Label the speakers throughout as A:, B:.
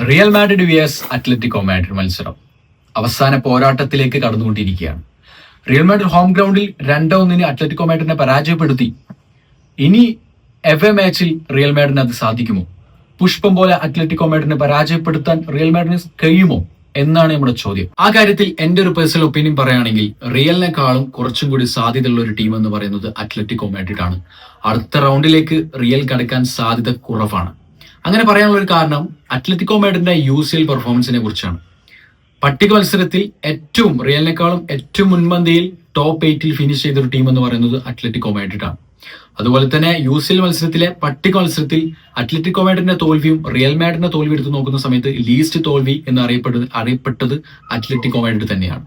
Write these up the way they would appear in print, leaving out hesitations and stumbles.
A: Real Madrid വിയസ് Atletico Madrid മത്സരം അവസാന പോരാട്ടത്തിലേക്ക് കടന്നുകൊണ്ടിരിക്കുകയാണ്. Real Madrid home ഗ്രൗണ്ടിൽ 2-1 അത്ലറ്റിക്കോ മാഡ്രിഡിനെ പരാജയപ്പെടുത്തി. ഇനി FA മാച്ചിൽ റിയൽ മാഡ്രിഡിന് അത് സാധിക്കുമോ? പുഷ്പം പോലെ അത്ലറ്റിക്കോ മാഡ്രിഡിനെ പരാജയപ്പെടുത്താൻ റിയൽ മാഡ്രിഡിന് കഴിയുമോ എന്നാണ് നമ്മുടെ ചോദ്യം. ആ കാര്യത്തിൽ എന്റെ ഒരു പേഴ്സണൽ ഒപ്പീനിയൻ പറയുകയാണെങ്കിൽ റിയലിനെക്കാളും കുറച്ചും കൂടി സാധ്യതയുള്ള ഒരു ടീം എന്ന് പറയുന്നത് അത്ലറ്റിക്കോ മാഡ്രിഡ് ആണ്. അടുത്ത റൗണ്ടിലേക്ക് റിയൽ കടക്കാൻ സാധ്യത കുറവാണ്. അങ്ങനെ പറയാനുള്ള ഒരു കാരണം അത്ലറ്റിക്കോ മാഡ്രിഡിന്റെ UCL പെർഫോമൻസിനെ കുറിച്ചാണ്. പട്ടിക മത്സരത്തിൽ റിയലിനേക്കാളും ഏറ്റവും മുൻപന്തിയിൽ ടോപ്പ് 8 ഫിനിഷ് ചെയ്ത ഒരു ടീം എന്ന് പറയുന്നത് അത്ലറ്റിക്കോ മാഡ്രിഡ് ആണ്. അതുപോലെ തന്നെ UCL മത്സരത്തിലെ പട്ടിക മത്സരത്തിൽ അത്ലറ്റിക്കോ മാഡ്രിഡിന്റെ തോൽവിയും റിയൽ മാഡ്രിഡിന്റെ തോൽവി എടുത്ത് നോക്കുന്ന സമയത്ത് ലീസ്റ്റ് തോൽവി എന്ന് അറിയപ്പെട്ടത് അത്ലറ്റിക്കോ മാഡ്രിഡ് തന്നെയാണ്.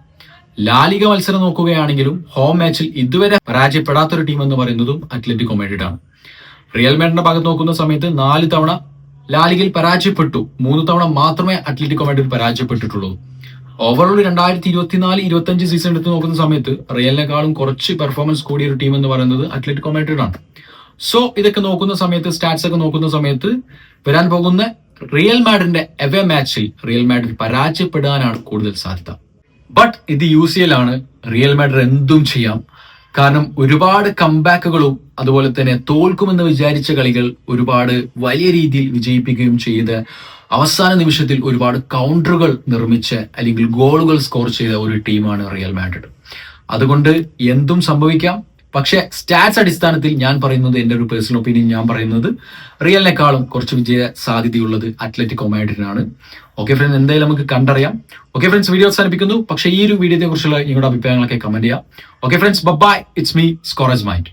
A: ലാലിഗ മത്സരം നോക്കുകയാണെങ്കിലും ഹോം മാച്ചിൽ ഇതുവരെ പരാജയപ്പെടാത്തൊരു ടീം എന്ന് പറയുന്നതും അത്ലറ്റിക്കോ മാഡ്രിഡ് ആണ്. റിയൽ മാഡ്രിഡിന്റെ ഭാഗത്ത് നോക്കുന്ന സമയത്ത് 4 തവണ ലാലിഗയിൽ പരാജയപ്പെട്ടു. 3 തവണ മാത്രമേ അത്ലറ്റിക്കോ മാഡ്രിഡ് പരാജയപ്പെട്ടിട്ടുള്ളൂ. ഓവറോൾ 2024-25 സീസൺ എടുത്ത് നോക്കുന്ന സമയത്ത് റിയലിനെക്കാളും കുറച്ച് പെർഫോമൻസ് കൂടിയ ഒരു ടീം എന്ന് പറയുന്നത് അത്ലറ്റിക്കോ മാഡ്രിഡ് ആണ്. സോ ഇതൊക്കെ നോക്കുന്ന സമയത്ത് സ്റ്റാറ്റ്സ് ഒക്കെ നോക്കുന്ന സമയത്ത് വരാൻ പോകുന്ന റിയൽ മാഡ്രിഡിന്റെ FA മാച്ചിൽ റിയൽ മാഡ്രിഡ് പരാജയപ്പെടാനാണ് കൂടുതൽ സാധ്യത. ബട്ട് ഇത് UCL ആണ്. റിയൽ മാഡ്രിഡ് എന്തും ചെയ്യാം. കാരണം ഒരുപാട് കംബാക്കുകളും അതുപോലെ തന്നെ തോൽക്കുമെന്ന് വിചാരിച്ച കളികൾ ഒരുപാട് വലിയ രീതിയിൽ വിജയിപ്പിക്കുകയും ചെയ്ത് അവസാന നിമിഷത്തിൽ ഒരുപാട് കൗണ്ടറുകൾ നിർമ്മിച്ച് അല്ലെങ്കിൽ ഗോളുകൾ സ്കോർ ചെയ്ത ഒരു ടീമാണ് റിയൽ മാഡ്രിഡ്. അതുകൊണ്ട് എന്തും സംഭവിക്കാം. പക്ഷെ സ്റ്റാറ്റ്സ് അടിസ്ഥാനത്തിൽ ഞാൻ പറയുന്നത്, എന്റെ ഒരു പേഴ്സണൽ ഒപ്പീനിയൻ ഞാൻ പറയുന്നത് റിയലിനെക്കാളും കുറച്ച് വിജയ സാധ്യതയുള്ളത് അത്ലറ്റിക്കോ മാഡ്രിഡിനാണ്. ഓക്കെ ഫ്രണ്ട്സ്, എന്തായാലും നമുക്ക് കണ്ടറിയാം. ഓക്കെ ഫ്രണ്ട്സ്, വീഡിയോ അവസാനിപ്പിക്കുന്നു. പക്ഷേ ഈ ഒരു വീഡിയോയെ കുറിച്ചുള്ള നിങ്ങളുടെ അഭിപ്രായങ്ങളൊക്കെ കമന്റ് ചെയ്യാം. Okay friends, bye. It's me scorer's mind.